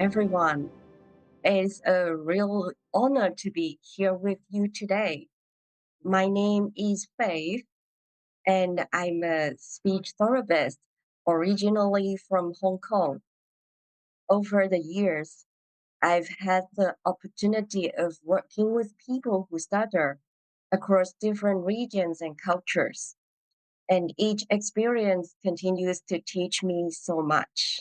everyone. It's a real honor to be here with you today. My name is Faith, and I'm a speech therapist originally from Hong Kong. Over the years, I've had the opportunity of working with people who stutter across different regions and cultures, and each experience continues to teach me so much.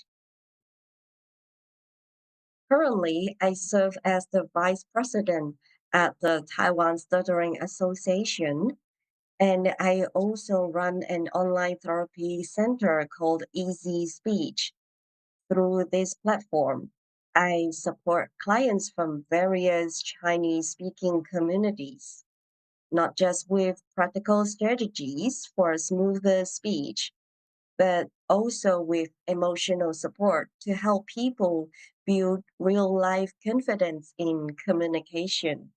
Currently, I serve as the vice president at the Taiwan Stuttering Association, and I also run an online therapy center called EasySpeech. Through this platform, I support clients from various Chinese speaking communities, not just with practical strategies for smoother speech, but also with emotional support to help people build real life confidence in communication.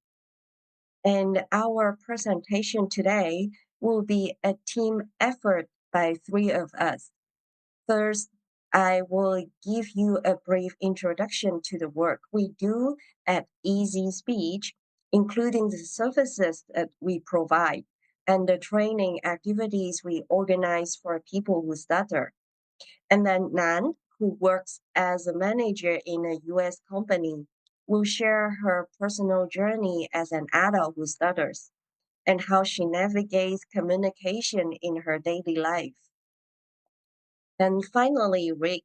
And our presentation today will be a team effort by three of us. First, I will give you a brief introduction to the work we do at Easy Speech, including the services that we provide and the training activities we organize for people who stutter. And then Nan, who works as a manager in a US company, will share her personal journey as an adult who stutters and how she navigates communication in her daily life. And finally, Rick,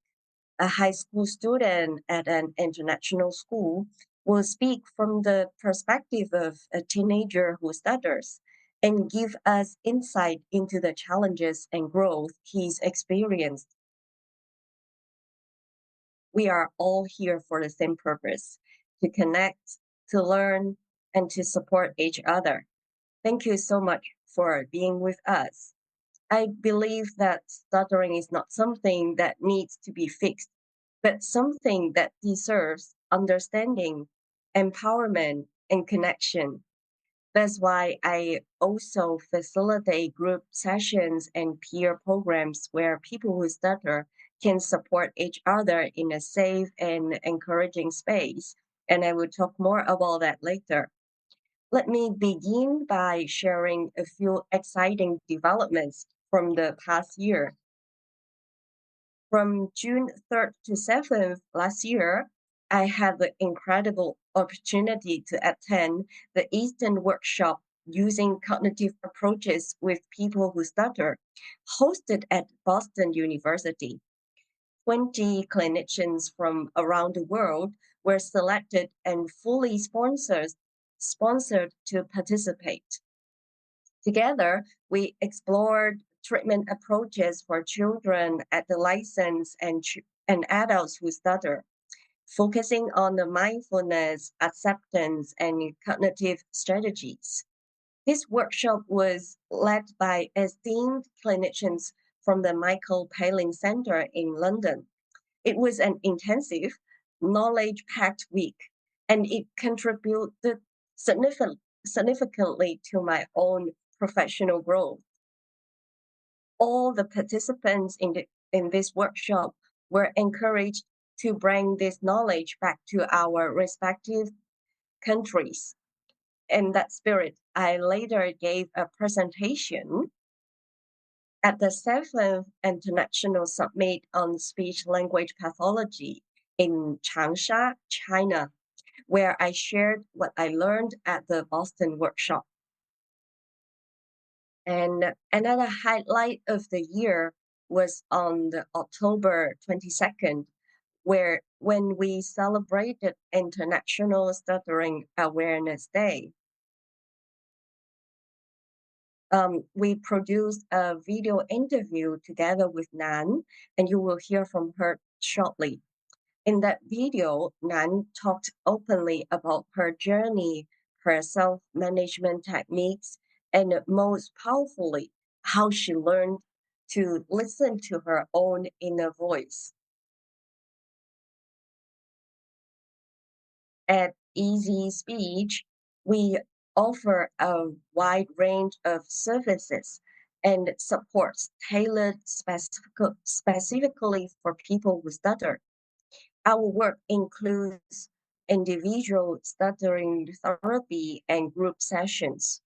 a high school student at an international school, will speak from the perspective of a teenager who stutters and give us insight into the challenges and growth he's experienced. We are all here for the same purpose to connect, to learn, and to support each other. Thank you so much for being with us. I believe that stuttering is not something that needs to be fixed, but something that deserves understanding, empowerment, and connection. That's why I also facilitate group sessions and peer programs where people who stutter can support each other in a safe and encouraging space. And I will talk more about that later. Let me begin by sharing a few exciting developments from the past year. From June 3rd to 7th last year, I had the incredible opportunity to attend the Eastern workshop using cognitive approaches with people who stutter, hosted at Boston University. 20 clinicians from around the world were selected and fully sponsored to participate. Together, we explored treatment approaches for children, adolescents, and adults who stutter, focusing on the mindfulness, acceptance, and cognitive strategies. This workshop was led by esteemed clinicians from the Michael Palin Center in London. It was an intensive, knowledge packed week, and it contributed significantly to my own professional growth. All the participants in this workshop were encouraged to bring this knowledge back to our respective countries. In that spirit, I later gave a presentation at the 7th International Summit on Speech Language Pathology in Changsha, China, where I shared what I learned at the Boston workshop. And another highlight of the year was on the October 22nd, where when we celebrated International Stuttering Awareness Day. We produced a video interview together with Nan, and you will hear from her shortly. In that video, Nan talked openly about her journey, her self management techniques, and most powerfully, how she learned to listen to her own inner voice. At Easy Speech, we offer a wide range of services and supports tailored specifically for people who stutter. Our work includes individual stuttering therapy and group sessions,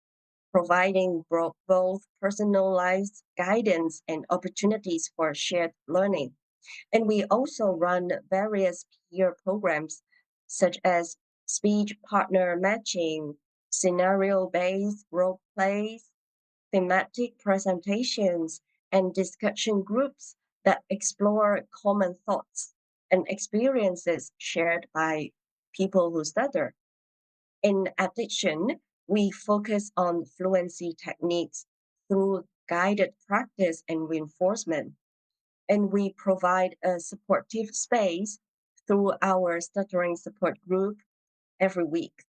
providing both personalized guidance and opportunities for shared learning. And we also run various peer programs such as speech partner matching, scenario based role plays, thematic presentations, and discussion groups that explore common thoughts and experiences shared by people who stutter. In addition, we focus on fluency techniques through guided practice and reinforcement, and we provide a supportive space through our stuttering support group every week.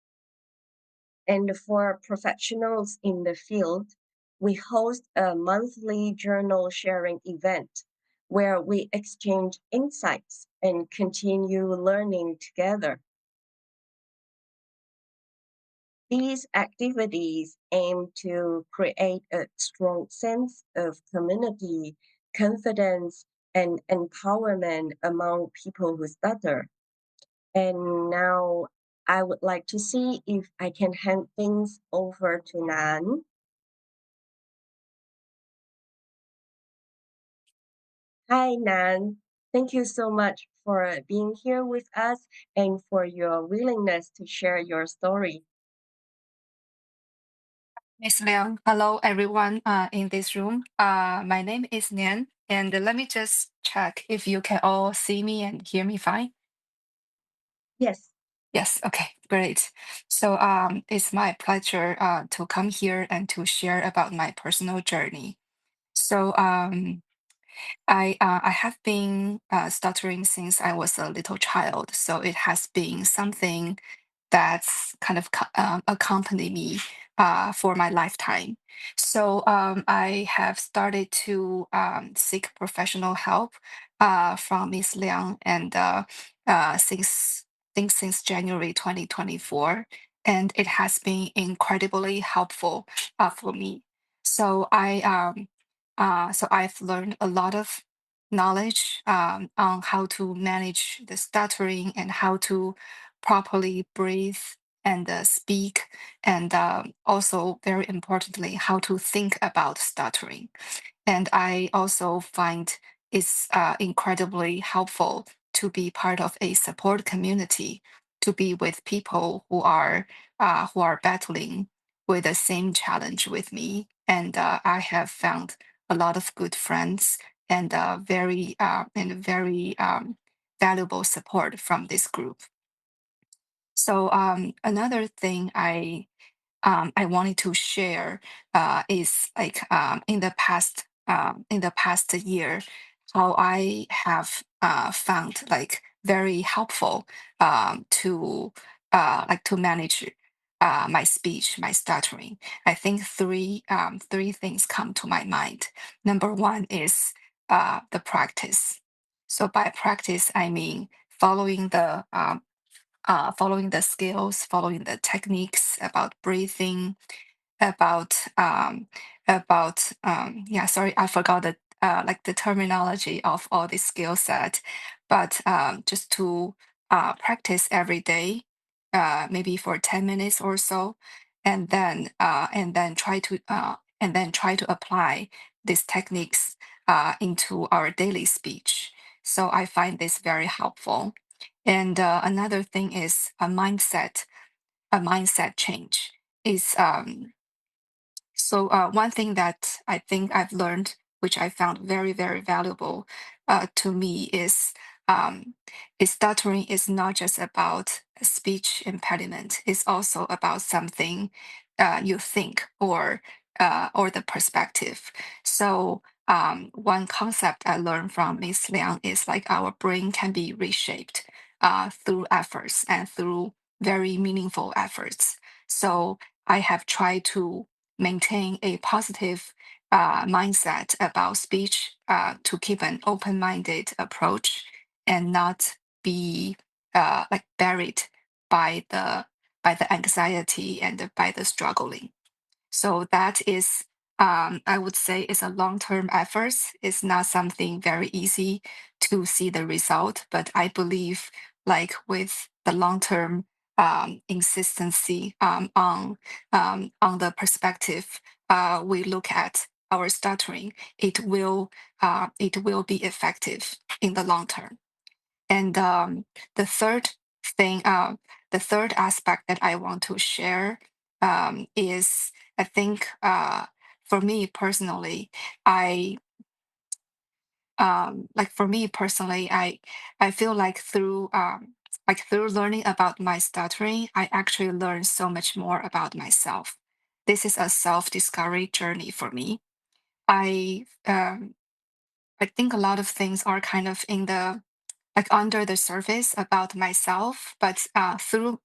And for professionals in the field, we host a monthly journal sharing event where we exchange insights and continue learning together. These activities aim to create a strong sense of community, confidence, and empowerment among people who stutter. And now I would like to see if I can hand things over to Nan. Hi, Nan. Thank you so much for being here with us and for your willingness to share your story. Miss Leung. Hello, everyone in this room. My name is Nian, and let me just check if you can all see me and hear me fine. Yes. Yes, okay, great. So it's my pleasure to come here and to share about my personal journey. So I have been stuttering since I was a little child, so it has been something that's kind of accompanied me for my lifetime. So I have started to seek professional help from Miss Liang, and since I think since January 2024, and it has been incredibly helpful for me. So so I've learned a lot of knowledge on how to manage the stuttering and how to properly breathe and speak, and also very importantly, how to think about stuttering. And I also find it's incredibly helpful to be part of a support community, to be with people who are battling with the same challenge with me. And I have found a lot of good friends and very valuable support from this group. So another thing I wanted to share is like in the past year, how I have found like very helpful to like to manage my speech, my stuttering. I think three things come to my mind. Number one is the practice. So by practice, I mean following the skills, following the techniques about breathing, about yeah, sorry, I forgot the like the terminology of all this skill set, but just to practice every day, maybe for 10 minutes or so, and then try to apply these techniques into our daily speech. So I find this very helpful. And another thing is a mindset change is so one thing that I think I've learned, which I found very valuable to me, is stuttering is not just about a speech impediment. It's also about something you think or the perspective. So one concept I learned from Miss Liang is like our brain can be reshaped through efforts and through very meaningful efforts. So I have tried to maintain a positive mindset about speech, to keep an open-minded approach and not be like buried by the anxiety and by the struggling. So that is I would say it's a long-term effort. It's not something very easy to see the result, but I believe like with the long-term insistency on the perspective we look at our stuttering, it will be effective in the long term. And the third thing, the third aspect that I want to share is I think for me personally, I like for me personally, I feel like through learning about my stuttering, I actually learned so much more about myself. This is a self-discovery journey for me. I um, I think a lot of things are kind of in the like under the surface about myself, but through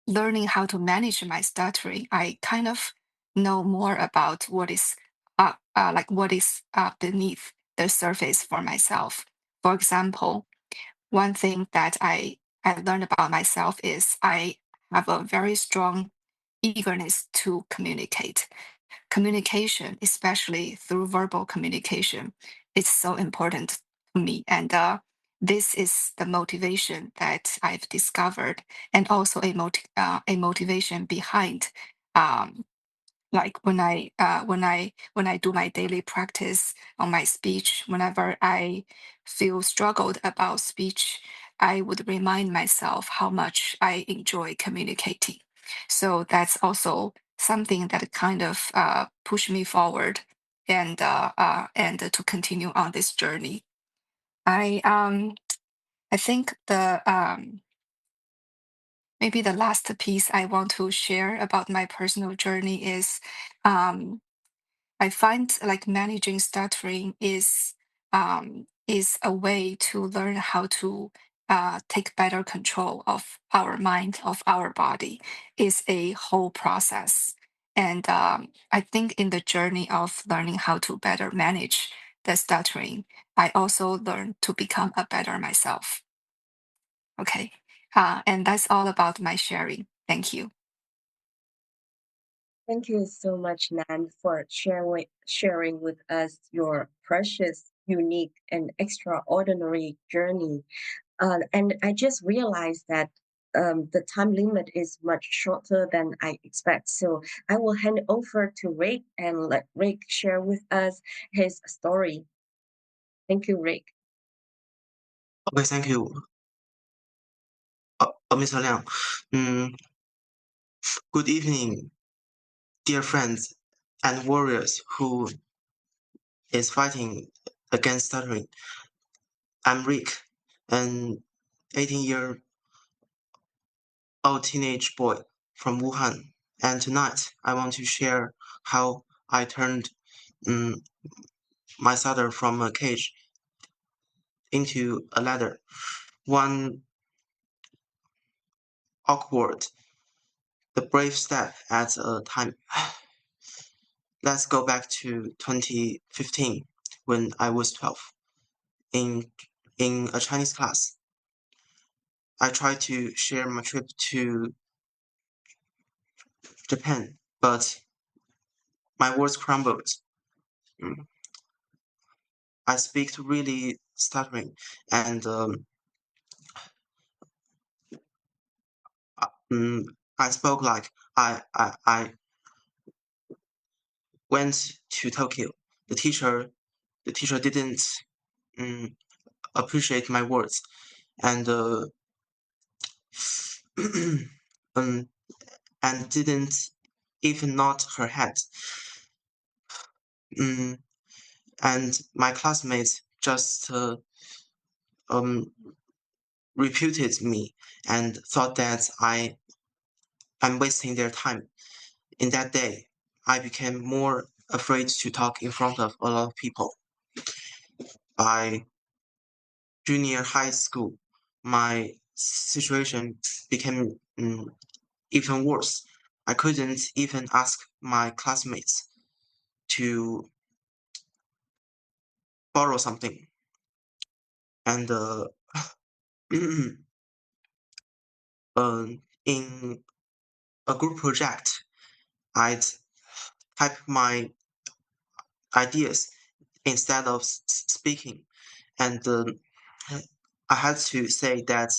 learning how to manage my stuttering, I kind of know more about what is beneath the surface for myself. For example, one thing that I learned about myself is I have a very strong eagerness to communicate. Communication, especially through verbal communication, is so important to me. And this is the motivation that I've discovered, and also a motivation behind um, like when I do my daily practice on my speech, whenever I feel struggled about speech, I would remind myself how much I enjoy communicating. So that's also something that kind of push me forward and to continue on this journey. I think the maybe the last piece I want to share about my personal journey um, I find like managing stuttering is a way to learn how to take better control of our mind, of our body. Is a whole process, and I think in the journey of learning how to better manage the stuttering, I also learned to become a better myself. Okay, and that's all about my sharing. Thank you. Thank you so much, Nan, for sharing with us your precious, unique, and extraordinary journey. And I just realized that the time limit is much shorter than I expect. So I will hand over to Rick and let Rick share with us his story. Thank you, Rick. Okay, thank you, Mr. Liang. Mm, Good evening, dear friends and warriors who is fighting against stuttering. I'm Rick, an 18-year-old teenage boy from Wuhan, and tonight I want to share how I turned mm, my stutter from a cage into a ladder. One awkward, the brave step at a time. Let's go back to 2015 when I was 12. In, in a Chinese class, I tried to share my trip to Japan, but my words crumbled. Mm, I speak really stuttering, and uh, mm, I spoke like I went to Tokyo. The teacher, the teacher didn't mm, appreciate my words, and um, and didn't even nod her head. Mm, and my classmates just um, reputed me and thought that I'm wasting their time. In that day, I became more afraid to talk in front of a lot of people. By junior high school, my situation became even worse. I couldn't even ask my classmates to borrow something. And in a group project, I'd type my ideas instead of speaking. And I had to say that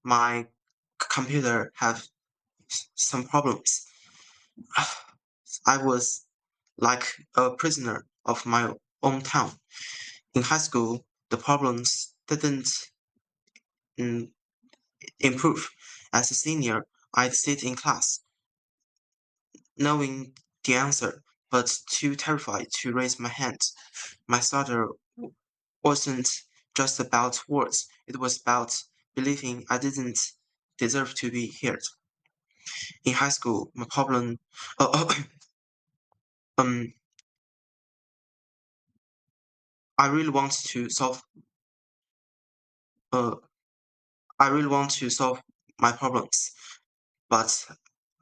my computer have some problems. I was like a prisoner of my own town. In high school, the problems didn't mm, improve. As a senior, I'd sit in class, knowing the answer, but too terrified to raise my hand. My stutter wasn't just about words, it was about believing I didn't deserve to be heard. In high school, my problem, uh, um, I really want to solve, uh, I really want to solve my problems, but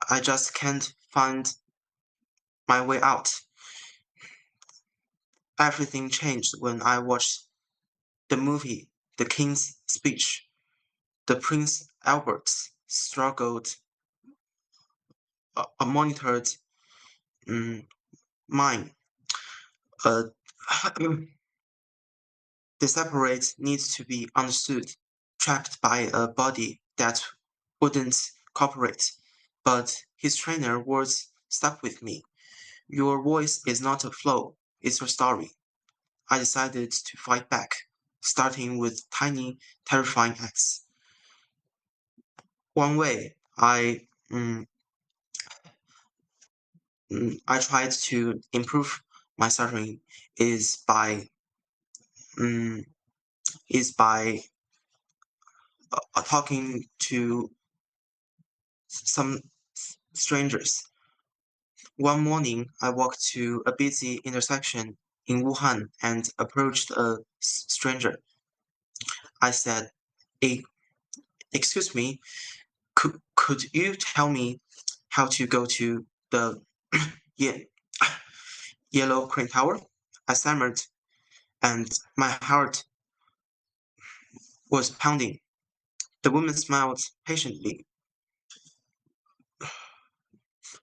I just can't find my way out. Everything changed when I watched the movie The King's Speech. The Prince Albert struggled a monitored mind. Uh, the separate needs to be understood, trapped by a body that wouldn't cooperate. But his trainer words stuck with me. Your voice is not a flow, it's your story. I decided to fight back, starting with tiny, terrifying acts. One way I tried to improve my stuttering is by mm, talking to some strangers. One morning, I walked to a busy intersection in Wuhan and approached a stranger. I said, "Eh, excuse me, could you tell me how to go to the ye- yellow crane tower?" I stammered, and my heart was pounding. The woman smiled patiently.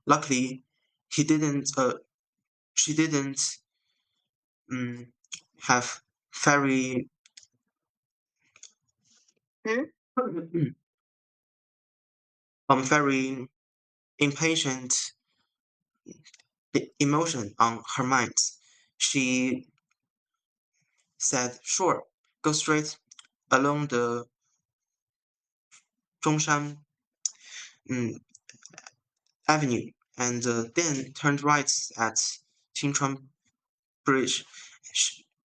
Luckily, he didn't. She didn't um, have very very impatient emotion on her mind. She said, "Sure, go straight along the Zhongshan um, Avenue, and then turned right at Qingchuan Bridge."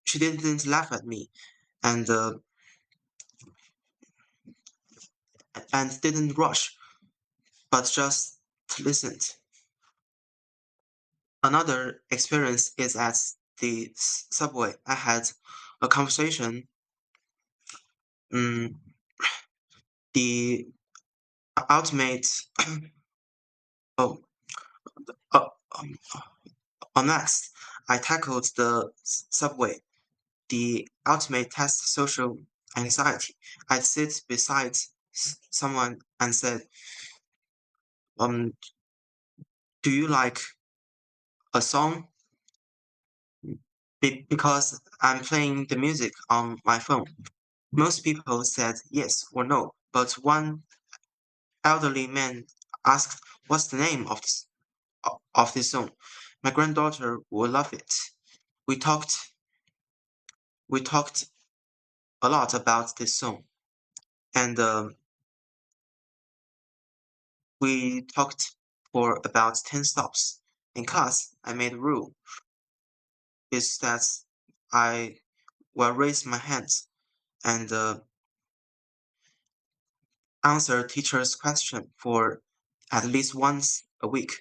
She didn't laugh at me, and didn't rush, but just listened. Another experience is at the subway. I had a conversation. Um, the ultimate oh, uh, um, next, I tackled the subway, the ultimate test social anxiety. I'd sit beside someone and said, um, "Do you like a song?" Because I'm playing the music on my phone. Most people said yes or no, but one elderly man asked, "What's the name of this song?" My granddaughter will love it. We talked we talked a lot about this song, and we talked for about 10 stops. In class, I made a rule is that I will raise my hands and answer teacher's question for at least once a week,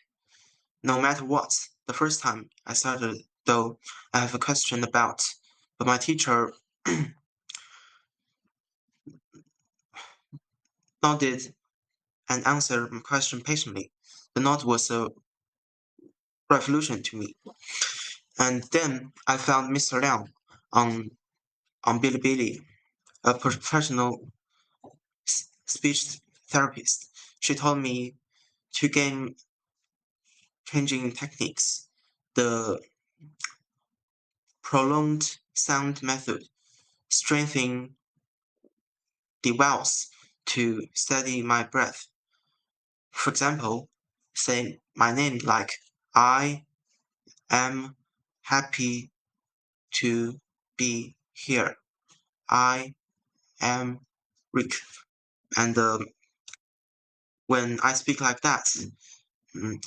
no matter what. The first time I started, though, I have a question about, but my teacher nodded and answered my question patiently. The nod was a revolution to me. And then I found Mr. Liang on Bilibili, a professional speech therapist. She told me two game changing techniques. The prolonged sound method, strengthening the vowels to steady my breath. For example, say my name like I am happy to be here. I am Rick. And when I speak like that,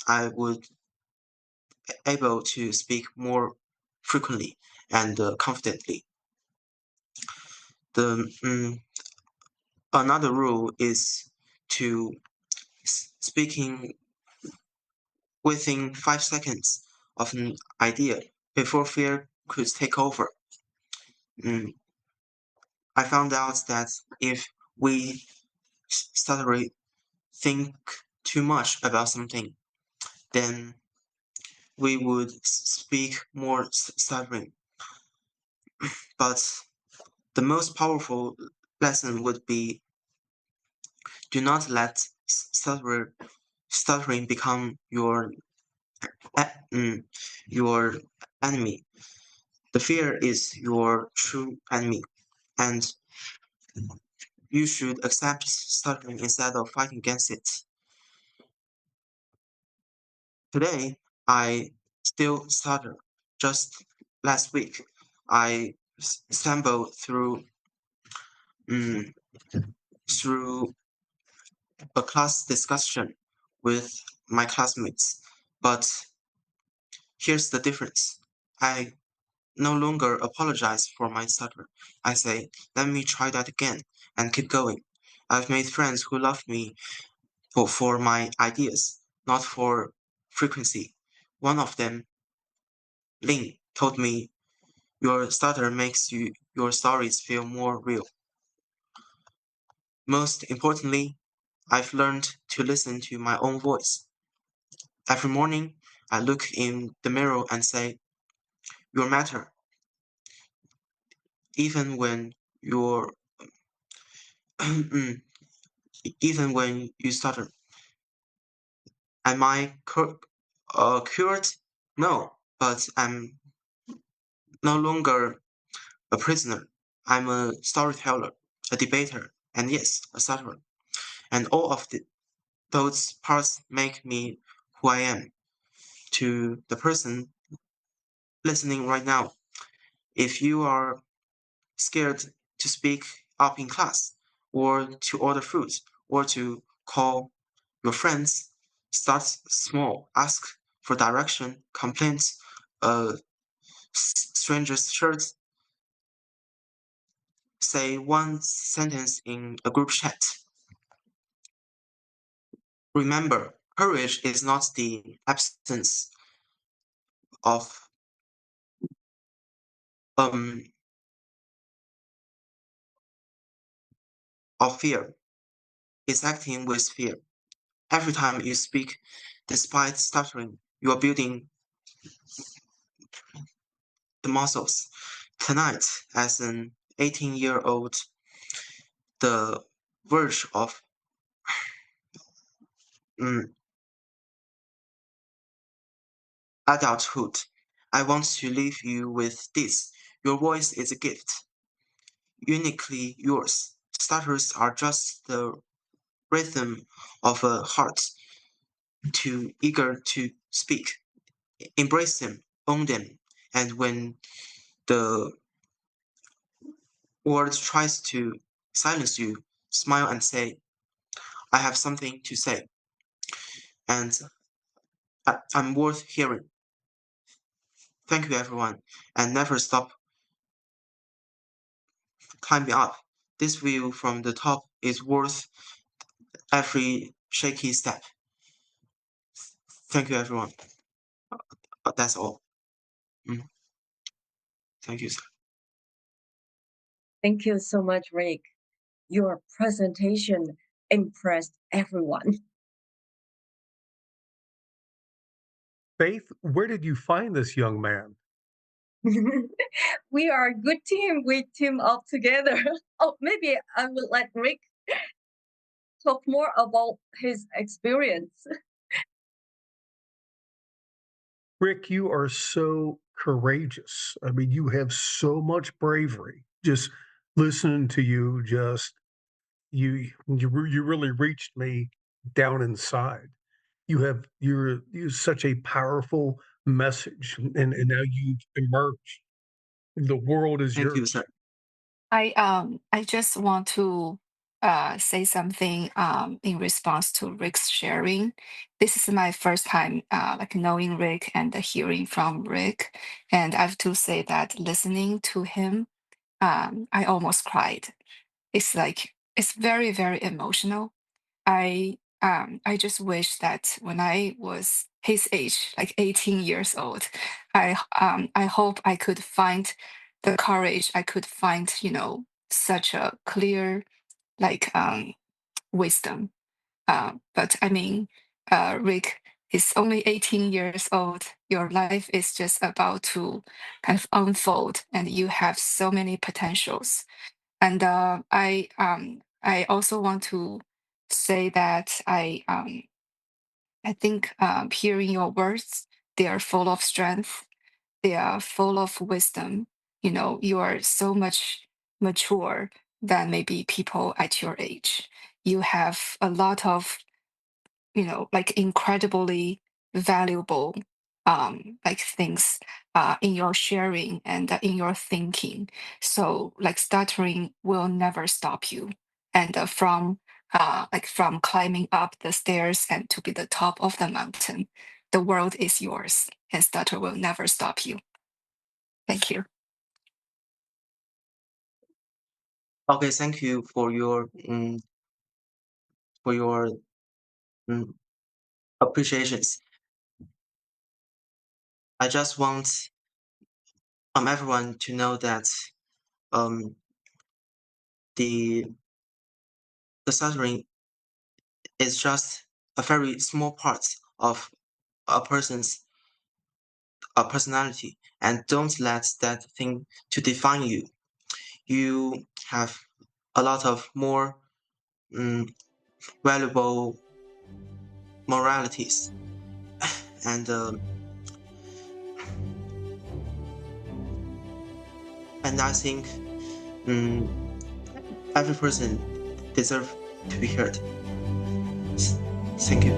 I would able to speak more frequently and confidently. The another rule is to speaking within 5 seconds of an idea before fear could take over. Mm, I found out that if we suddenly think too much about something, then we would speak more stuttering. But the most powerful lesson would be do not let stuttering become your enemy. The fear is your true enemy, and you should accept stuttering instead of fighting against it. Today, I still stutter. Just last week, I stumbled um, through a class discussion with my classmates. But here's the difference. I no longer apologize for my stutter. I say, let me try that again and keep going. I've made friends who love me for my ideas, not for frequency. One of them, Leung, told me, your stutter makes your stories feel more real. Most importantly, I've learned to listen to my own voice. Every morning, I look in the mirror and say, you matter, even when you're, even when you stutter. Am I cured? No, but I'm no longer a prisoner. I'm a storyteller, a debater, and yes, a stutterer. And all of those parts make me who I am. To the person listening right now, if you are scared to speak up in class, or to order food, or to call your friends, start small. Ask for direction, complaints, a stranger's shirt, say one sentence in a group chat. Remember, courage is not the absence of um of fear. It's acting with fear. Every time you speak, despite stuttering, you are building the muscles. Tonight, as an 18-year-old, the verge of mm, adulthood, I want to leave you with this. Your voice is a gift, uniquely yours. Stutters are just the rhythm of a heart too eager to speak. Embrace them, own them, and when the world tries to silence you, smile and say, I have something to say, and I'm worth hearing. Thank you, everyone, and never stop climbing up. This view from the top is worth every shaky step. Thank you, everyone. That's all. Mm, Thank you, sir. Thank you so much, Rick. Your presentation impressed everyone. Faith, where did you find this young man? We are a good team. We team up together. Oh, maybe I will let Rick talk more about his experience. Rick, you are so courageous. I mean, you have so much bravery. Just listening to you, just you really reached me down inside. You're such a powerful message, and now you've emerged. The world is Thank you, yours. sir. I just want to say something in response to Rick's sharing. This is my first time like knowing Rick and hearing from Rick, and I have to say that listening to him, I almost cried. It's like it's very, very emotional. I just wish that when I was his age, like 18 years old, I hope I could find the courage, I could find, such a clear like wisdom. But I mean, Rick is only 18 years old. Your life is just about to kind of unfold, and you have so many potentials. And I also want to say that I think hearing your words, they are full of strength. They are full of wisdom. You are so much mature than maybe people at your age. You have a lot of like incredibly valuable like things in your sharing and in your thinking. So like stuttering will never stop you. And from climbing up the stairs and to be the top of the mountain, the world is yours, and stutter will never stop you. Thank you. Okay, thank you for your mm, appreciations. I just want everyone to know that um the the stuttering is just a very small part of a person's personality, and don't let that thing to define you. You have a lot of more um, valuable moralities, and I think um, every person deserves to be heard. Thank you.